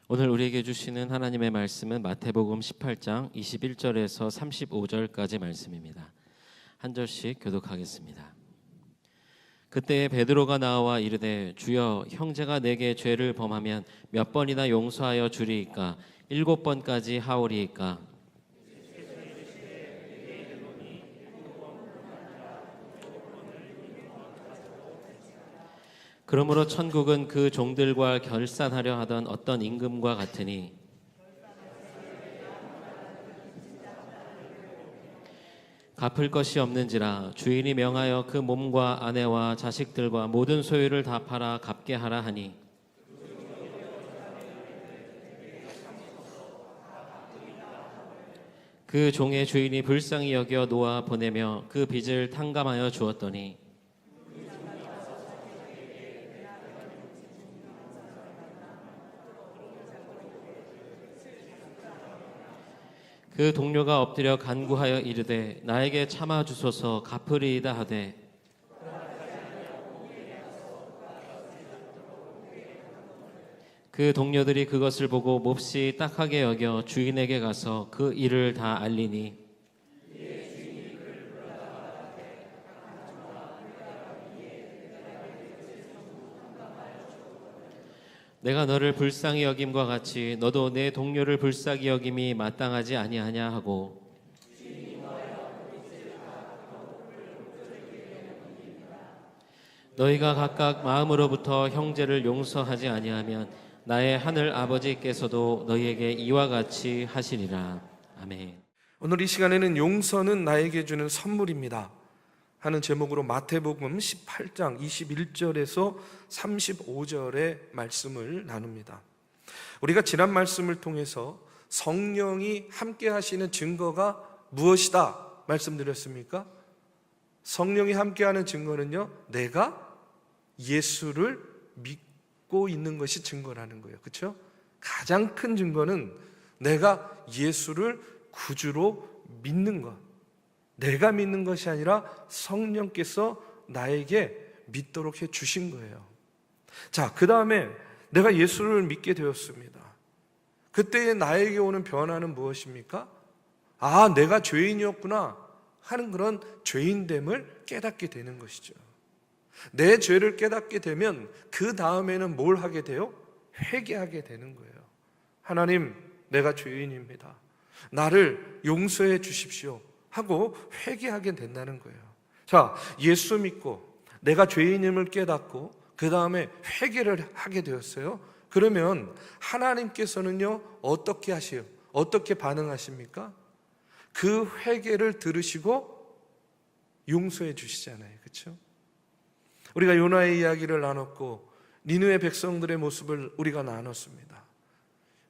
오늘 우리에게 주시는 하나님의 말씀은 마태복음 18장 21절에서 35절까지 말씀입니다. 한 절씩 교독하겠습니다. 그때 베드로가 나와 이르되 주여 형제가 내게 죄를 범하면 몇 번이나 용서하여 주리이까 7번까지 하오리이까. 그러므로 천국은 그 종들과 결산하려 하던 어떤 임금과 같으니 갚을 것이 없는지라 주인이 명하여 그 몸과 아내와 자식들과 모든 소유를 다 팔아 갚게 하라 하니 그 종의 주인이 불쌍히 여겨 놓아 보내며 그 빚을 탕감하여 주었더니 그 동료가 엎드려 간구하여 이르되 나에게 참아 주소서 갚으리이다 하되 그 동료들이 그것을 보고 몹시 딱하게 여겨 주인에게 가서 그 일을 다 알리니 내가 너를 불쌍히 여김과 같이 너도 내 동료를 불쌍히 여김이 마땅하지 아니하냐 하고 너희가 각각 마음으로부터 형제를 용서하지 아니하면 나의 하늘 아버지께서도 너희에게 이와 같이 하시리라. 아멘. 오늘 이 시간에는 용서는 나에게 주는 선물입니다 하는 제목으로 마태복음 18장 21절에서 35절의 말씀을 나눕니다. 우리가 지난 말씀을 통해서 성령이 함께 하시는 증거가 무엇이다 말씀드렸습니까? 성령이 함께하는 증거는요, 내가 예수를 믿고 있는 것이 증거라는 거예요. 그렇죠? 가장 큰 증거는 내가 예수를 구주로 믿는 것. 내가 믿는 것이 아니라 성령께서 나에게 믿도록 해 주신 거예요. 자, 그 다음에 내가 예수를 믿게 되었습니다. 그때의 나에게 오는 변화는 무엇입니까? 아, 내가 죄인이었구나 하는 그런 죄인됨을 깨닫게 되는 것이죠. 내 죄를 깨닫게 되면 그 다음에는 뭘 하게 돼요? 회개하게 되는 거예요. 하나님, 내가 죄인입니다. 나를 용서해 주십시오 하고 회개하게 된다는 거예요. 자, 예수 믿고 내가 죄인임을 깨닫고 그 다음에 회개를 하게 되었어요. 그러면 하나님께서는요, 어떻게 하세요? 어떻게 반응하십니까? 그 회개를 들으시고 용서해 주시잖아요. 그렇죠? 우리가 요나의 이야기를 나눴고 니느웨 백성들의 모습을 우리가 나눴습니다.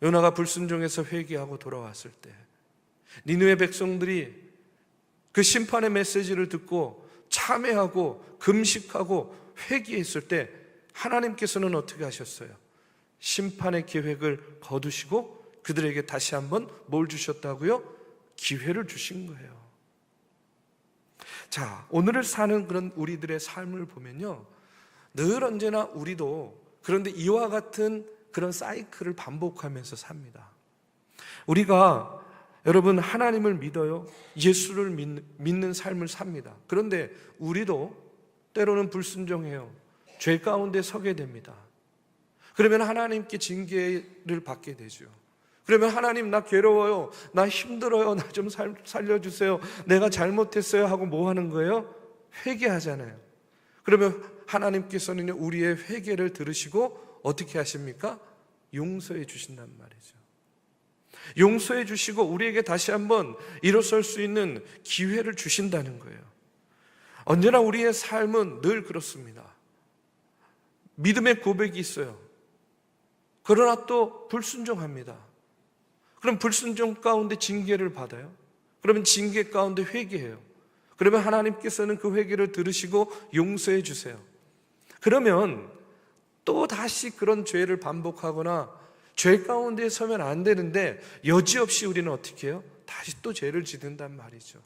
요나가 불순종해서 회개하고 돌아왔을 때 니느웨 백성들이 그 심판의 메시지를 듣고 참회하고 금식하고 회개했을 때 하나님께서는 어떻게 하셨어요? 심판의 계획을 거두시고 그들에게 다시 한번 뭘 주셨다고요? 기회를 주신 거예요. 자, 오늘을 사는 그런 우리들의 삶을 보면요, 늘 언제나 우리도 그런데 이와 같은 그런 사이클을 반복하면서 삽니다. 우리가 여러분 하나님을 믿어요. 예수를 믿는 삶을 삽니다. 그런데 우리도 때로는 불순종해요. 죄 가운데 서게 됩니다. 그러면 하나님께 징계를 받게 되죠. 그러면 하나님, 나 괴로워요, 나 힘들어요, 나 좀 살려주세요, 내가 잘못했어요 하고 뭐 하는 거예요? 회개하잖아요. 그러면 하나님께서는 우리의 회개를 들으시고 어떻게 하십니까? 용서해 주신단 말이죠. 용서해 주시고 우리에게 다시 한번 일어설 수 있는 기회를 주신다는 거예요. 언제나 우리의 삶은 늘 그렇습니다. 믿음의 고백이 있어요. 그러나 또 불순종합니다. 그럼 불순종 가운데 징계를 받아요. 그러면 징계 가운데 회개해요. 그러면 하나님께서는 그 회개를 들으시고 용서해 주세요. 그러면 또 다시 그런 죄를 반복하거나 죄 가운데 서면 안 되는데 여지없이 우리는 어떻게 해요? 다시 또 죄를 짓는단 말이죠.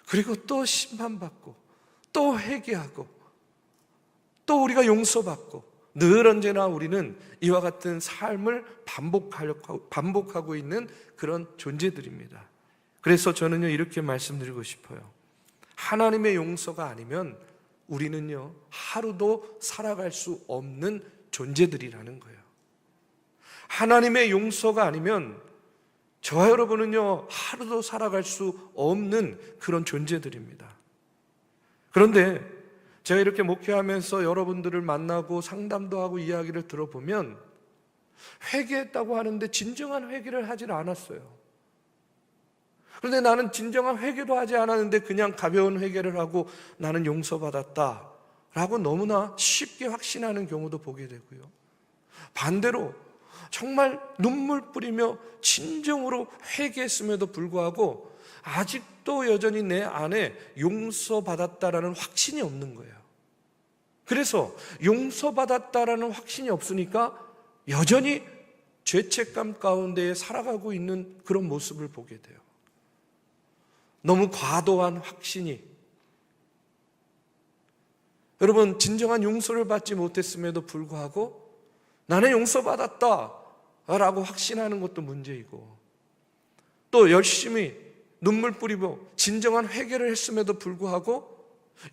그리고 또 심판받고 또 회개하고 또 우리가 용서받고 늘 언제나 우리는 이와 같은 삶을 반복하고 있는 그런 존재들입니다. 그래서 저는요, 이렇게 말씀드리고 싶어요. 하나님의 용서가 아니면 우리는요, 하루도 살아갈 수 없는 존재들이라는 거예요. 하나님의 용서가 아니면 저와 여러분은요, 하루도 살아갈 수 없는 그런 존재들입니다. 그런데 제가 이렇게 목회하면서 여러분들을 만나고 상담도 하고 이야기를 들어보면 회개했다고 하는데 진정한 회개를 하질 않았어요. 그런데 나는 진정한 회개도 하지 않았는데 그냥 가벼운 회개를 하고 나는 용서받았다 라고 너무나 쉽게 확신하는 경우도 보게 되고요. 반대로 정말 눈물 뿌리며 진정으로 회개했음에도 불구하고 아직도 여전히 내 안에 용서받았다라는 확신이 없는 거예요. 그래서 용서받았다라는 확신이 없으니까 여전히 죄책감 가운데 살아가고 있는 그런 모습을 보게 돼요. 너무 과도한 확신이. 여러분, 진정한 용서를 받지 못했음에도 불구하고 나는 용서받았다 라고 확신하는 것도 문제이고, 또 열심히 눈물 뿌리고 진정한 회개를 했음에도 불구하고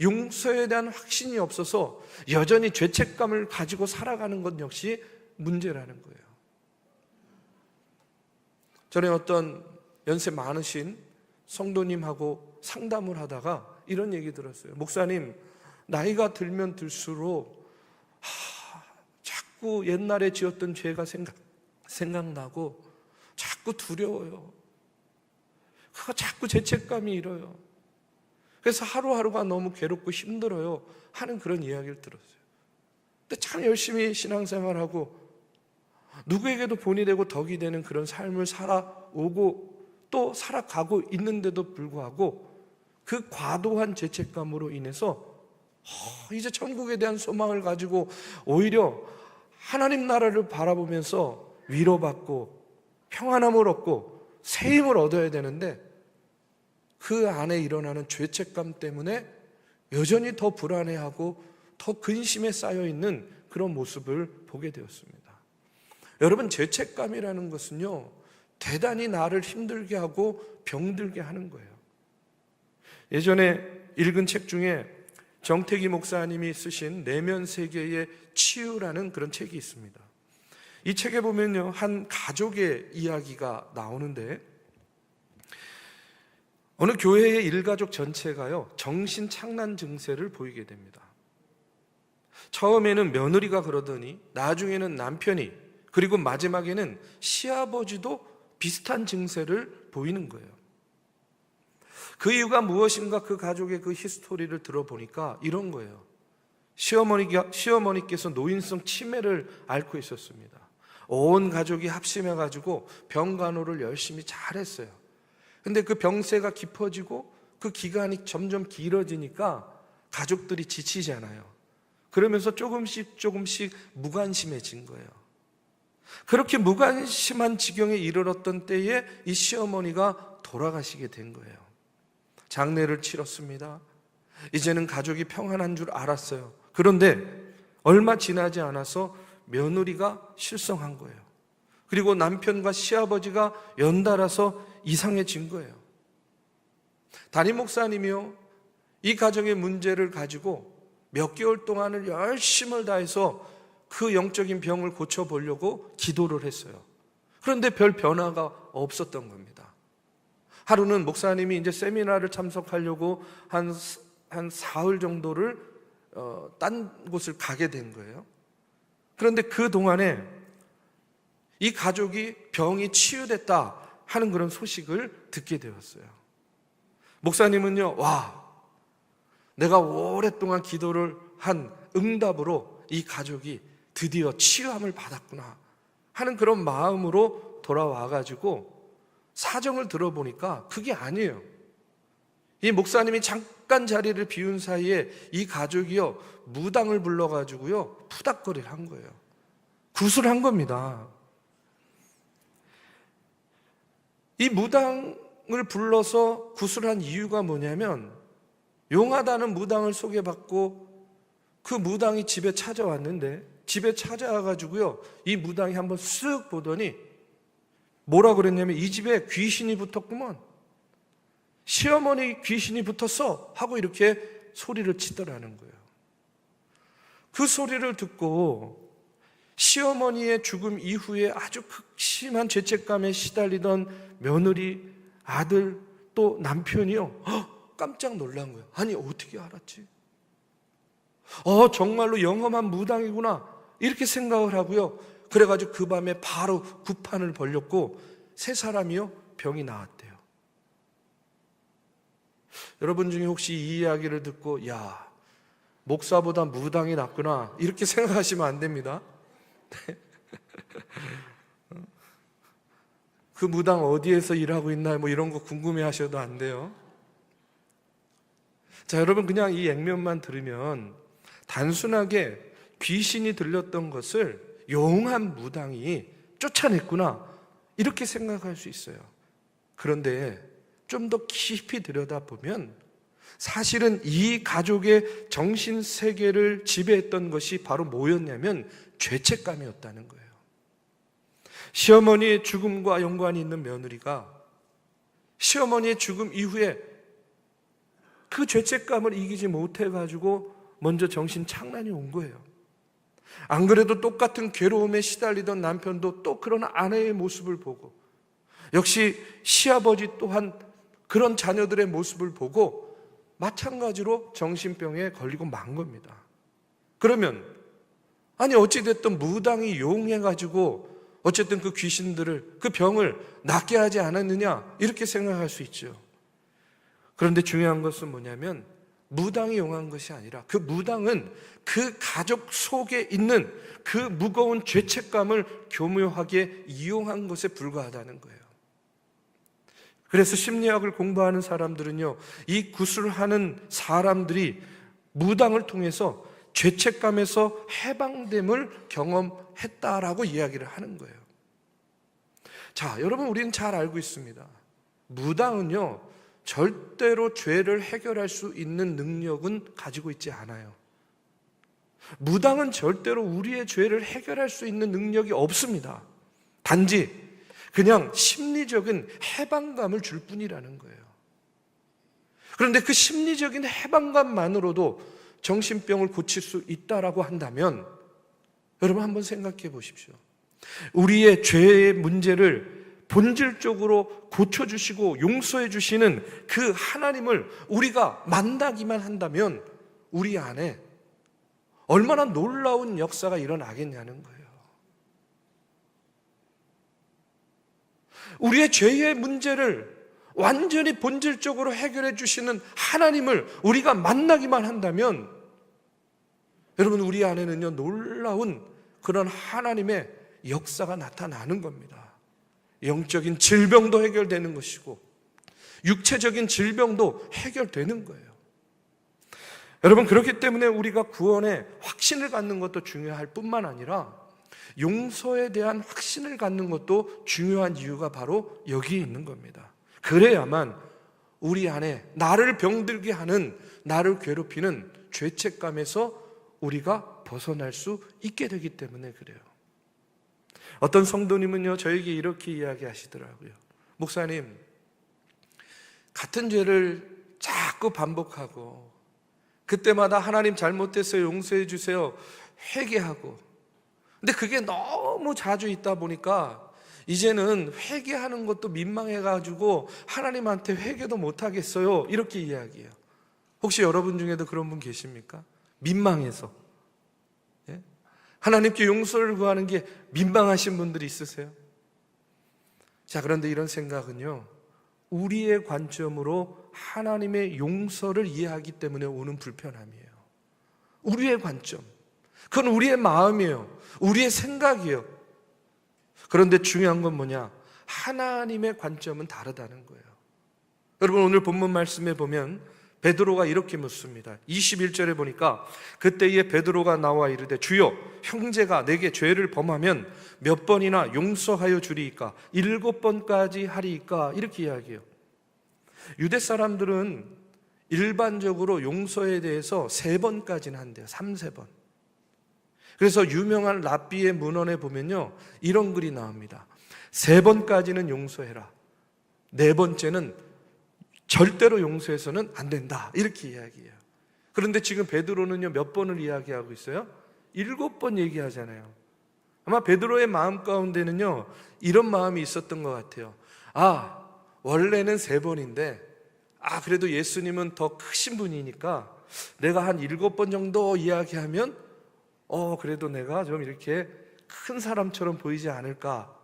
용서에 대한 확신이 없어서 여전히 죄책감을 가지고 살아가는 것 역시 문제라는 거예요. 전에 어떤 연세 많으신 성도님하고 상담을 하다가 이런 얘기 들었어요. 목사님, 나이가 들면 들수록 자꾸 옛날에 지었던 죄가 생각나고 자꾸 두려워요. 그거 자꾸 죄책감이 일어요. 그래서 하루하루가 너무 괴롭고 힘들어요 하는 그런 이야기를 들었어요. 근데 참 열심히 신앙생활하고 누구에게도 본이 되고 덕이 되는 그런 삶을 살아오고 또 살아가고 있는데도 불구하고 그 과도한 죄책감으로 인해서 이제 천국에 대한 소망을 가지고 오히려 하나님 나라를 바라보면서 위로받고 평안함을 얻고 새 힘을 얻어야 되는데 그 안에 일어나는 죄책감 때문에 여전히 더 불안해하고 더 근심에 쌓여있는 그런 모습을 보게 되었습니다. 여러분, 죄책감이라는 것은요, 대단히 나를 힘들게 하고 병들게 하는 거예요. 예전에 읽은 책 중에 정태기 목사님이 쓰신 내면 세계의 치유라는 그런 책이 있습니다. 이 책에 보면요, 한 가족의 이야기가 나오는데 어느 교회의 일가족 전체가요, 정신착란 증세를 보이게 됩니다. 처음에는 며느리가 그러더니 나중에는 남편이, 그리고 마지막에는 시아버지도 비슷한 증세를 보이는 거예요. 그 이유가 무엇인가 그 가족의 그 히스토리를 들어보니까 이런 거예요. 시어머니께서 노인성 치매를 앓고 있었습니다. 온 가족이 합심해가지고 병간호를 열심히 잘했어요. 근데 그 병세가 깊어지고 그 기간이 점점 길어지니까 가족들이 지치잖아요. 그러면서 조금씩 무관심해진 거예요. 그렇게 무관심한 지경에 이르렀던 때에 이 시어머니가 돌아가시게 된 거예요. 장례를 치렀습니다. 이제는 가족이 평안한 줄 알았어요. 그런데 얼마 지나지 않아서 며느리가 실성한 거예요. 그리고 남편과 시아버지가 연달아서 이상해진 거예요. 담임 목사님이요, 이 가정의 문제를 가지고 몇 개월 동안을 열심을 다해서 그 영적인 병을 고쳐보려고 기도를 했어요. 그런데 별 변화가 없었던 겁니다. 하루는 목사님이 이제 세미나를 참석하려고 한 사흘 정도를 딴 곳을 가게 된 거예요. 그런데 그 동안에 이 가족이 병이 치유됐다 하는 그런 소식을 듣게 되었어요. 목사님은요, 내가 오랫동안 기도를 한 응답으로 이 가족이 드디어 치유함을 받았구나 하는 그런 마음으로 돌아와가지고 사정을 들어보니까 그게 아니에요. 이 목사님이 잠깐 자리를 비운 사이에 이 가족이요, 무당을 불러가지고요, 푸닥거리를 한 거예요. 구술한 겁니다. 이 무당을 불러서 구술한 이유가 뭐냐면, 용하다는 무당을 소개받고 그 무당이 집에 찾아왔는데 집에 찾아와가지고요, 이 무당이 한번 쓱 보더니 뭐라 그랬냐면, 이 집에 귀신이 붙었구먼, 시어머니 귀신이 붙었어 하고 이렇게 소리를 치더라는 거예요. 그 소리를 듣고 시어머니의 죽음 이후에 아주 극심한 죄책감에 시달리던 며느리, 아들, 또 남편이요, 깜짝 놀란 거예요. 아니 어떻게 알았지? 정말로 영험한 무당이구나 이렇게 생각을 하고요, 그래가지고 그 밤에 바로 구판을 벌렸고 세 사람이요 병이 나았대요. 여러분 중에 혹시 이 이야기를 듣고 야, 목사보다 무당이 낫구나 이렇게 생각하시면 안 됩니다. 그 무당 어디에서 일하고 있나 뭐 이런 거 궁금해 하셔도 안 돼요. 자, 여러분 그냥 이 액면만 들으면 단순하게 귀신이 들렸던 것을 용한 무당이 쫓아냈구나 이렇게 생각할 수 있어요. 그런데 좀 더 깊이 들여다보면 사실은 이 가족의 정신세계를 지배했던 것이 바로 뭐였냐면 죄책감이었다는 거예요. 시어머니의 죽음과 연관이 있는 며느리가 시어머니의 죽음 이후에 그 죄책감을 이기지 못해가지고 먼저 정신착란이 온 거예요. 안 그래도 똑같은 괴로움에 시달리던 남편도 또 그런 아내의 모습을 보고, 역시 시아버지 또한 그런 자녀들의 모습을 보고 마찬가지로 정신병에 걸리고 만 겁니다. 그러면 아니 어찌됐든 무당이 용해가지고 어쨌든 그 귀신들을, 그 병을 낫게 하지 않았느냐 이렇게 생각할 수 있죠. 그런데 중요한 것은 뭐냐면 무당이 용한 것이 아니라 그 무당은 그 가족 속에 있는 그 무거운 죄책감을 교묘하게 이용한 것에 불과하다는 거예요. 그래서 심리학을 공부하는 사람들은요, 이 구술하는 사람들이 무당을 통해서 죄책감에서 해방됨을 경험했다라고 이야기를 하는 거예요. 자, 여러분 우리는 잘 알고 있습니다. 무당은요 절대로 죄를 해결할 수 있는 능력은 가지고 있지 않아요. 무당은 절대로 우리의 죄를 해결할 수 있는 능력이 없습니다. 단지 그냥 심리적인 해방감을 줄 뿐이라는 거예요. 그런데 그 심리적인 해방감만으로도 정신병을 고칠 수 있다라고 한다면 여러분 한번 생각해 보십시오. 우리의 죄의 문제를 본질적으로 고쳐주시고 용서해 주시는 그 하나님을 우리가 만나기만 한다면 우리 안에 얼마나 놀라운 역사가 일어나겠냐는 거예요. 우리의 죄의 문제를 완전히 본질적으로 해결해 주시는 하나님을 우리가 만나기만 한다면 여러분 우리 안에는요 놀라운 그런 하나님의 역사가 나타나는 겁니다. 영적인 질병도 해결되는 것이고 육체적인 질병도 해결되는 거예요. 여러분 그렇기 때문에 우리가 구원에 확신을 갖는 것도 중요할 뿐만 아니라 용서에 대한 확신을 갖는 것도 중요한 이유가 바로 여기에 있는 겁니다. 그래야만 우리 안에 나를 병들게 하는, 나를 괴롭히는 죄책감에서 우리가 벗어날 수 있게 되기 때문에 그래요. 어떤 성도님은요 저에게 이렇게 이야기하시더라고요. 목사님, 같은 죄를 자꾸 반복하고 그때마다 하나님 잘못했어요, 용서해 주세요, 회개하고, 근데 그게 너무 자주 있다 보니까 이제는 회개하는 것도 민망해가지고 하나님한테 회개도 못하겠어요 이렇게 이야기해요. 혹시 여러분 중에도 그런 분 계십니까? 민망해서 하나님께 용서를 구하는 게 민망하신 분들이 있으세요? 자, 그런데 이런 생각은요 우리의 관점으로 하나님의 용서를 이해하기 때문에 오는 불편함이에요. 우리의 관점, 그건 우리의 마음이에요. 우리의 생각이에요. 그런데 중요한 건 뭐냐? 하나님의 관점은 다르다는 거예요. 여러분 오늘 본문 말씀에 보면 베드로가 이렇게 묻습니다. 21절에 보니까 그때에 베드로가 나와 이르되 주여, 형제가 내게 죄를 범하면 몇 번이나 용서하여 주리이까? 7번까지 하리이까? 이렇게 이야기해요. 유대 사람들은 일반적으로 용서에 대해서 3번까지는 한대요. 3, 4번. 그래서 유명한 랍비의 문헌에 보면요, 이런 글이 나옵니다. 3번까지는 용서해라. 4번째는 절대로 용서해서는 안 된다. 이렇게 이야기해요. 그런데 지금 베드로는요, 몇 번을 이야기하고 있어요? 7번 얘기하잖아요. 아마 베드로의 마음 가운데는요, 이런 마음이 있었던 것 같아요. 원래는 3번인데 그래도 예수님은 더 크신 분이니까 내가 한 7번 정도 이야기하면 그래도 내가 좀 이렇게 큰 사람처럼 보이지 않을까.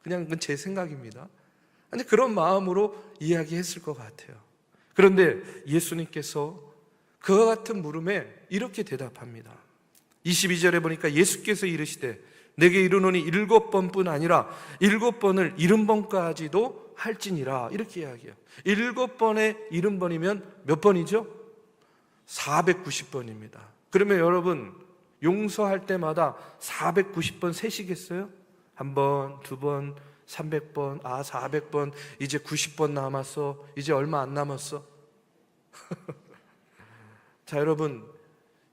그냥 그건 제 생각입니다. 근데 그런 마음으로 이야기했을 것 같아요. 그런데 예수님께서 그와 같은 물음에 이렇게 대답합니다. 22절에 보니까 예수께서 이르시되 내게 이르노니 7번뿐 아니라 7번을 70번까지도 할지니라. 이렇게 이야기해요. 7번에 70번이면 몇 번이죠? 490번입니다. 그러면 여러분, 용서할 때마다 490번 세시겠어요? 1번, 2번, 300번, 400번, 이제 90번 남았어. 이제 얼마 안 남았어. 자, 여러분,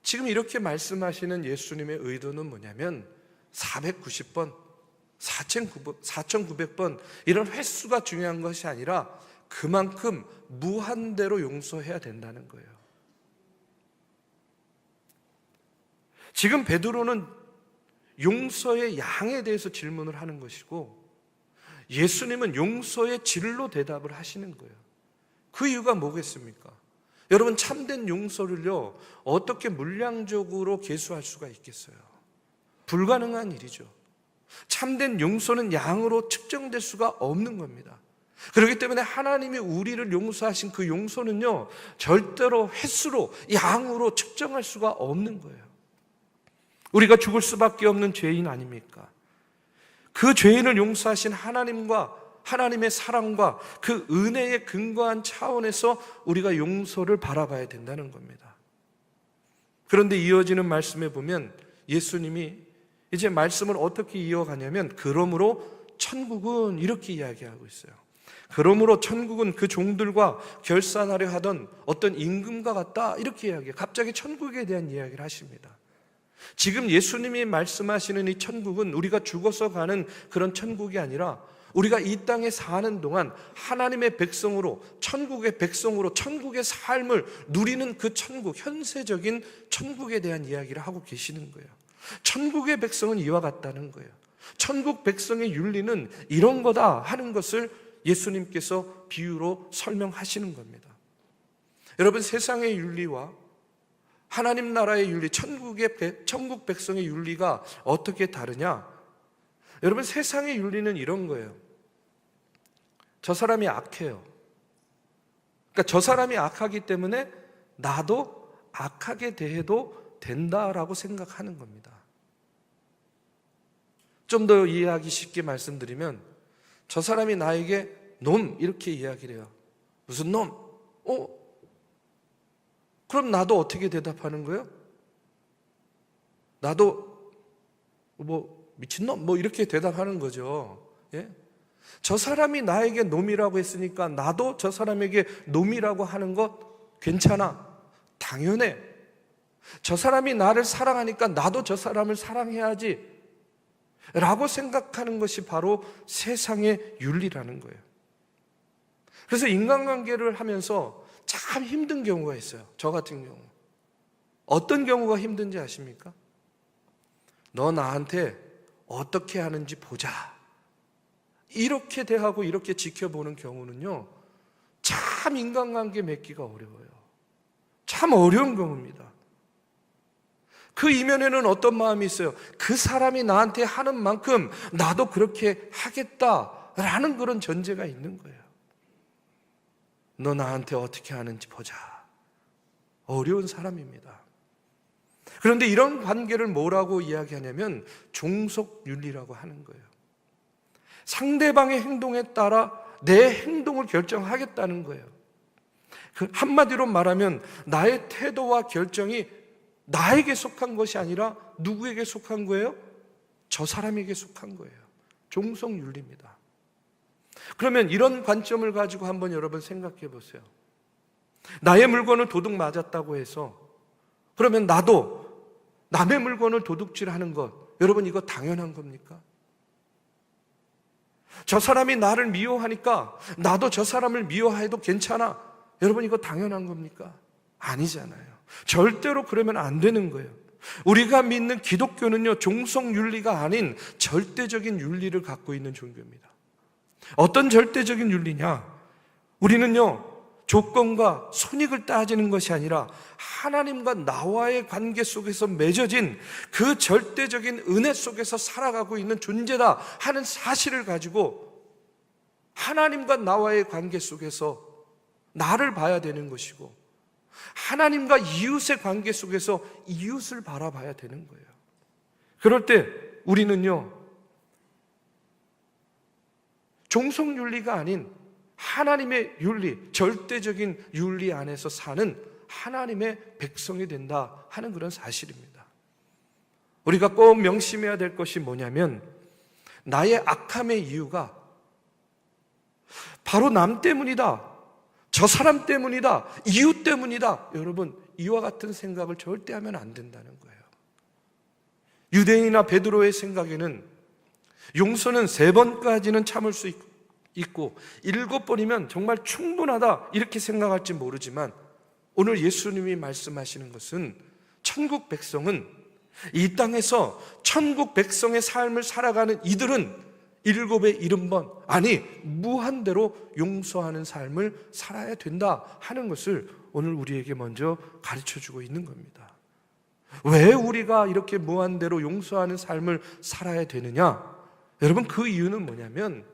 지금 이렇게 말씀하시는 예수님의 의도는 뭐냐면 490번, 4900번 이런 횟수가 중요한 것이 아니라 그만큼 무한대로 용서해야 된다는 거예요. 지금 베드로는 용서의 양에 대해서 질문을 하는 것이고 예수님은 용서의 질로 대답을 하시는 거예요. 그 이유가 뭐겠습니까? 여러분, 참된 용서를요, 어떻게 물량적으로 계수할 수가 있겠어요? 불가능한 일이죠. 참된 용서는 양으로 측정될 수가 없는 겁니다. 그렇기 때문에 하나님이 우리를 용서하신 그 용서는요, 절대로 횟수로, 양으로 측정할 수가 없는 거예요. 우리가 죽을 수밖에 없는 죄인 아닙니까? 그 죄인을 용서하신 하나님과 하나님의 사랑과 그 은혜에 근거한 차원에서 우리가 용서를 바라봐야 된다는 겁니다. 그런데 이어지는 말씀에 보면 예수님이 이제 말씀을 어떻게 이어가냐면 그러므로 천국은 이렇게 이야기하고 있어요. 그러므로 천국은 그 종들과 결산하려 하던 어떤 임금과 같다, 이렇게 이야기해요. 갑자기 천국에 대한 이야기를 하십니다. 지금 예수님이 말씀하시는 이 천국은 우리가 죽어서 가는 그런 천국이 아니라 우리가 이 땅에 사는 동안 하나님의 백성으로, 천국의 백성으로 천국의 삶을 누리는 그 천국, 현세적인 천국에 대한 이야기를 하고 계시는 거예요. 천국의 백성은 이와 같다는 거예요. 천국 백성의 윤리는 이런 거다 하는 것을 예수님께서 비유로 설명하시는 겁니다. 여러분, 세상의 윤리와 하나님 나라의 윤리, 천국 백성의 윤리가 어떻게 다르냐? 여러분, 세상의 윤리는 이런 거예요. 저 사람이 악해요. 그러니까 저 사람이 악하기 때문에 나도 악하게 대해도 된다라고 생각하는 겁니다. 좀 더 이해하기 쉽게 말씀드리면 저 사람이 나에게 놈, 이렇게 이야기를 해요. 무슨 놈? 그럼 나도 어떻게 대답하는 거예요? 나도 미친놈? 이렇게 대답하는 거죠. 예? 저 사람이 나에게 놈이라고 했으니까 나도 저 사람에게 놈이라고 하는 것 괜찮아. 당연해. 저 사람이 나를 사랑하니까 나도 저 사람을 사랑해야지 라고 생각하는 것이 바로 세상의 윤리라는 거예요. 그래서 인간관계를 하면서 참 힘든 경우가 있어요. 저 같은 경우. 어떤 경우가 힘든지 아십니까? 너 나한테 어떻게 하는지 보자. 이렇게 대하고 이렇게 지켜보는 경우는요, 참 인간관계 맺기가 어려워요. 참 어려운 경우입니다. 그 이면에는 어떤 마음이 있어요? 그 사람이 나한테 하는 만큼 나도 그렇게 하겠다라는 그런 전제가 있는 거예요. 너 나한테 어떻게 하는지 보자. 어려운 사람입니다. 그런데 이런 관계를 뭐라고 이야기하냐면 종속윤리라고 하는 거예요. 상대방의 행동에 따라 내 행동을 결정하겠다는 거예요. 한마디로 말하면 나의 태도와 결정이 나에게 속한 것이 아니라 누구에게 속한 거예요? 저 사람에게 속한 거예요. 종속윤리입니다. 그러면 이런 관점을 가지고 한번 여러분 생각해 보세요. 나의 물건을 도둑 맞았다고 해서 그러면 나도 남의 물건을 도둑질하는 것, 여러분 이거 당연한 겁니까? 저 사람이 나를 미워하니까 나도 저 사람을 미워해도 괜찮아, 여러분 이거 당연한 겁니까? 아니잖아요. 절대로 그러면 안 되는 거예요. 우리가 믿는 기독교는요, 종속윤리가 아닌 절대적인 윤리를 갖고 있는 종교입니다. 어떤 절대적인 윤리냐? 우리는요, 조건과 손익을 따지는 것이 아니라 하나님과 나와의 관계 속에서 맺어진 그 절대적인 은혜 속에서 살아가고 있는 존재다 하는 사실을 가지고 하나님과 나와의 관계 속에서 나를 봐야 되는 것이고, 하나님과 이웃의 관계 속에서 이웃을 바라봐야 되는 거예요. 그럴 때 우리는요, 종속윤리가 아닌 하나님의 윤리, 절대적인 윤리 안에서 사는 하나님의 백성이 된다 하는 그런 사실입니다. 우리가 꼭 명심해야 될 것이 뭐냐면, 나의 악함의 이유가 바로 남 때문이다, 저 사람 때문이다, 이웃 때문이다, 여러분 이와 같은 생각을 절대 하면 안 된다는 거예요. 유대인이나 베드로의 생각에는 용서는 3번까지는 참을 수 있고 7번이면 정말 충분하다 이렇게 생각할지 모르지만, 오늘 예수님이 말씀하시는 것은 천국 백성은, 이 땅에서 천국 백성의 삶을 살아가는 이들은 7의 70번, 아니 무한대로 용서하는 삶을 살아야 된다 하는 것을 오늘 우리에게 먼저 가르쳐주고 있는 겁니다. 왜 우리가 이렇게 무한대로 용서하는 삶을 살아야 되느냐? 여러분 그 이유는 뭐냐면,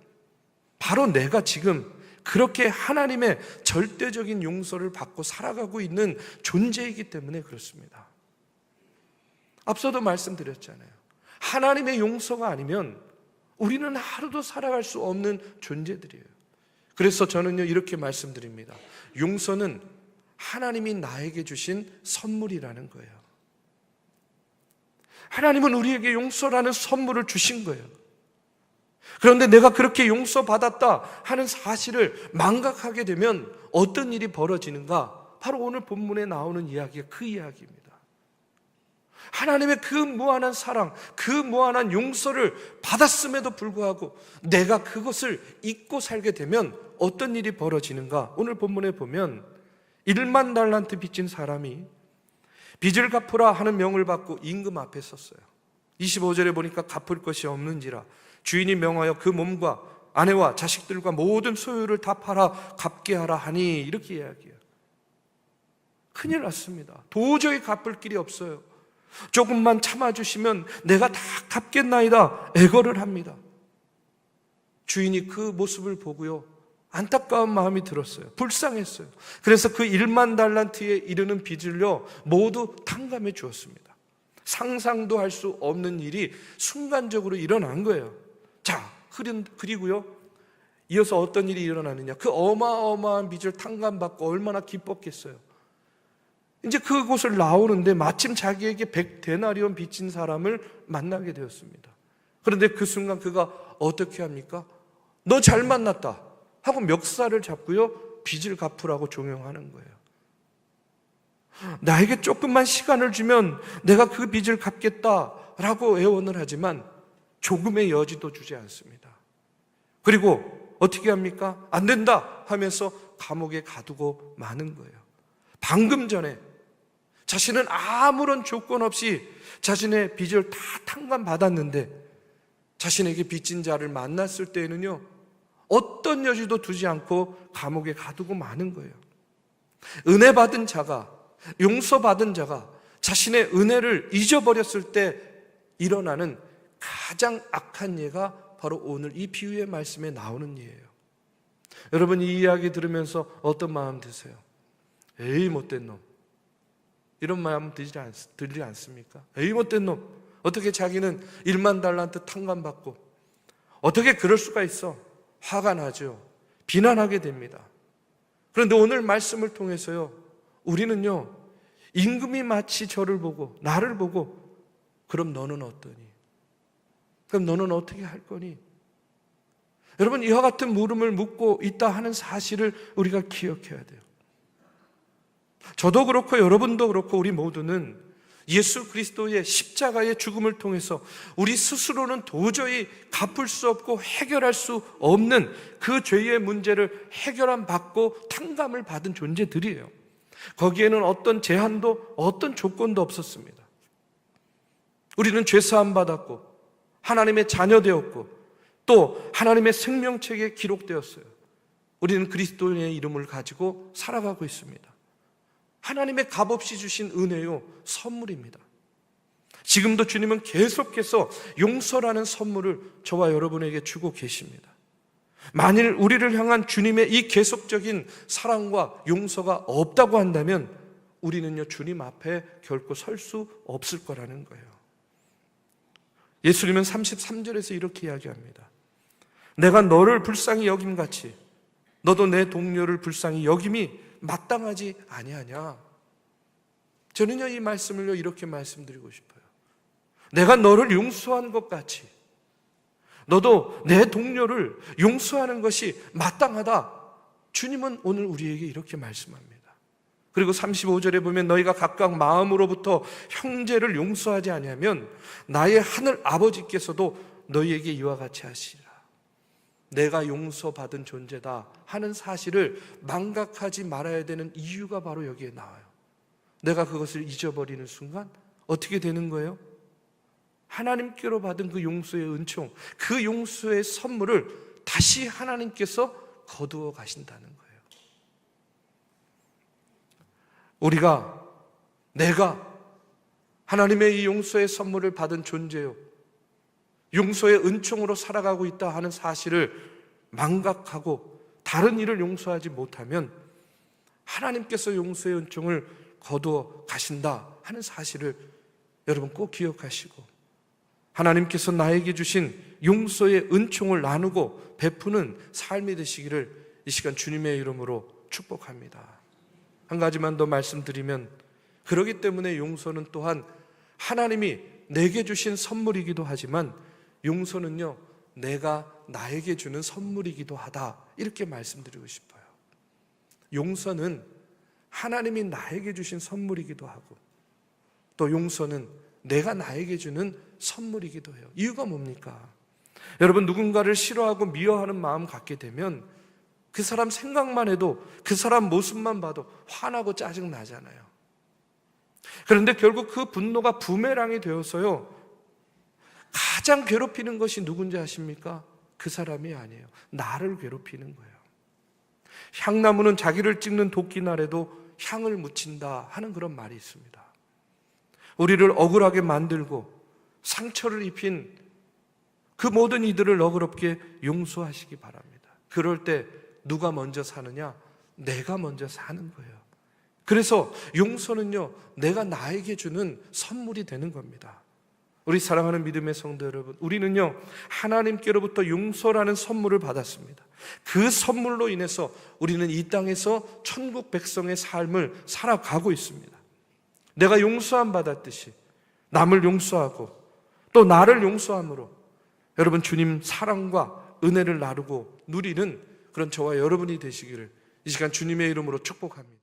바로 내가 지금 그렇게 하나님의 절대적인 용서를 받고 살아가고 있는 존재이기 때문에 그렇습니다. 앞서도 말씀드렸잖아요. 하나님의 용서가 아니면 우리는 하루도 살아갈 수 없는 존재들이에요. 그래서 저는요, 이렇게 말씀드립니다. 용서는 하나님이 나에게 주신 선물이라는 거예요. 하나님은 우리에게 용서라는 선물을 주신 거예요. 그런데 내가 그렇게 용서받았다 하는 사실을 망각하게 되면 어떤 일이 벌어지는가? 바로 오늘 본문에 나오는 이야기가 그 이야기입니다. 하나님의 그 무한한 사랑, 그 무한한 용서를 받았음에도 불구하고 내가 그것을 잊고 살게 되면 어떤 일이 벌어지는가? 오늘 본문에 보면 1만 달란트 빚진 사람이 빚을 갚으라 하는 명을 받고 임금 앞에 섰어요. 25절에 보니까 갚을 것이 없는지라 주인이 명하여 그 몸과 아내와 자식들과 모든 소유를 다 팔아 갚게 하라 하니, 이렇게 이야기해요. 큰일 났습니다. 도저히 갚을 길이 없어요. 조금만 참아주시면 내가 다 갚겠나이다 애걸을 합니다. 주인이 그 모습을 보고요, 안타까운 마음이 들었어요. 불쌍했어요. 그래서 그 1만 달란트에 이르는 빚을요 모두 탕감해 주었습니다. 상상도 할 수 없는 일이 순간적으로 일어난 거예요. 자, 그리고요, 이어서 어떤 일이 일어나느냐? 그 어마어마한 빚을 탕감받고 얼마나 기뻤겠어요. 이제 그곳을 나오는데 마침 자기에게 100데나리온 빚진 사람을 만나게 되었습니다. 그런데 그 순간 그가 어떻게 합니까? 너 잘 만났다 하고 멱살을 잡고요, 빚을 갚으라고 종용하는 거예요. 나에게 조금만 시간을 주면 내가 그 빚을 갚겠다라고 애원을 하지만 조금의 여지도 주지 않습니다. 그리고 어떻게 합니까? 안 된다 하면서 감옥에 가두고 마는 거예요. 방금 전에 자신은 아무런 조건 없이 자신의 빚을 다 탕감받았는데 자신에게 빚진 자를 만났을 때에는요, 어떤 여지도 두지 않고 감옥에 가두고 마는 거예요. 은혜 받은 자가, 용서받은 자가 자신의 은혜를 잊어버렸을 때 일어나는 가장 악한 예가 바로 오늘 이 비유의 말씀에 나오는 예예요. 여러분 이 이야기 들으면서 어떤 마음 드세요? 에이 못된 놈, 이런 마음 들지 않습니까? 에이 못된 놈, 어떻게 자기는 1만 달란트 탕감받고 어떻게 그럴 수가 있어? 화가 나죠. 비난하게 됩니다. 그런데 오늘 말씀을 통해서요, 우리는요, 임금이 마치 저를 보고 나를 보고 그럼 너는 어떠니? 그럼 너는 어떻게 할 거니? 여러분 이와 같은 물음을 묻고 있다 하는 사실을 우리가 기억해야 돼요. 저도 그렇고 여러분도 그렇고 우리 모두는 예수 그리스도의 십자가의 죽음을 통해서 우리 스스로는 도저히 갚을 수 없고 해결할 수 없는 그 죄의 문제를 해결함 받고 탕감을 받은 존재들이에요. 거기에는 어떤 제한도 어떤 조건도 없었습니다. 우리는 죄사함 받았고 하나님의 자녀 되었고 또 하나님의 생명책에 기록되었어요. 우리는 그리스도의 이름을 가지고 살아가고 있습니다. 하나님의 값없이 주신 은혜요, 선물입니다. 지금도 주님은 계속해서 용서라는 선물을 저와 여러분에게 주고 계십니다. 만일 우리를 향한 주님의 이 계속적인 사랑과 용서가 없다고 한다면 우리는요, 주님 앞에 결코 설 수 없을 거라는 거예요. 예수님은 33절에서 이렇게 이야기합니다. 내가 너를 불쌍히 여김같이 너도 내 동료를 불쌍히 여김이 마땅하지 아니하냐. 저는요, 이 말씀을요, 이렇게 말씀드리고 싶어요. 내가 너를 용서한 것 같이 너도 내 동료를 용서하는 것이 마땅하다. 주님은 오늘 우리에게 이렇게 말씀합니다. 그리고 35절에 보면 너희가 각각 마음으로부터 형제를 용서하지 아니하면 나의 하늘 아버지께서도 너희에게 이와 같이 하시리라. 내가 용서받은 존재다 하는 사실을 망각하지 말아야 되는 이유가 바로 여기에 나와요. 내가 그것을 잊어버리는 순간 어떻게 되는 거예요? 하나님께로 받은 그 용서의 은총, 그 용서의 선물을 다시 하나님께서 거두어 가신다는 거예요. 내가 하나님의 이 용서의 선물을 받은 존재요, 용서의 은총으로 살아가고 있다 하는 사실을 망각하고 다른 일을 용서하지 못하면 하나님께서 용서의 은총을 거두어 가신다 하는 사실을 여러분 꼭 기억하시고, 하나님께서 나에게 주신 용서의 은총을 나누고 베푸는 삶이 되시기를 이 시간 주님의 이름으로 축복합니다. 한 가지만 더 말씀드리면, 그렇기 때문에 용서는 또한 하나님이 내게 주신 선물이기도 하지만 용서는요, 내가 나에게 주는 선물이기도 하다, 이렇게 말씀드리고 싶어요. 용서는 하나님이 나에게 주신 선물이기도 하고 또 용서는 내가 나에게 주는 선물이기도 해요. 이유가 뭡니까? 여러분, 누군가를 싫어하고 미워하는 마음 갖게 되면 그 사람 생각만 해도, 그 사람 모습만 봐도 화나고 짜증나잖아요. 그런데 결국 그 분노가 부메랑이 되어서요, 가장 괴롭히는 것이 누군지 아십니까? 그 사람이 아니에요. 나를 괴롭히는 거예요. 향나무는 자기를 찍는 도끼날에도 향을 묻힌다 하는 그런 말이 있습니다. 우리를 억울하게 만들고 상처를 입힌 그 모든 이들을 너그럽게 용서하시기 바랍니다. 그럴 때 누가 먼저 사느냐? 내가 먼저 사는 거예요. 그래서 용서는요, 내가 나에게 주는 선물이 되는 겁니다. 우리 사랑하는 믿음의 성도 여러분, 우리는요, 하나님께로부터 용서라는 선물을 받았습니다. 그 선물로 인해서 우리는 이 땅에서 천국 백성의 삶을 살아가고 있습니다. 내가 용서함 받았듯이 남을 용서하고 또 나를 용서함으로 여러분 주님 사랑과 은혜를 나누고 누리는 그런 저와 여러분이 되시기를 이 시간 주님의 이름으로 축복합니다.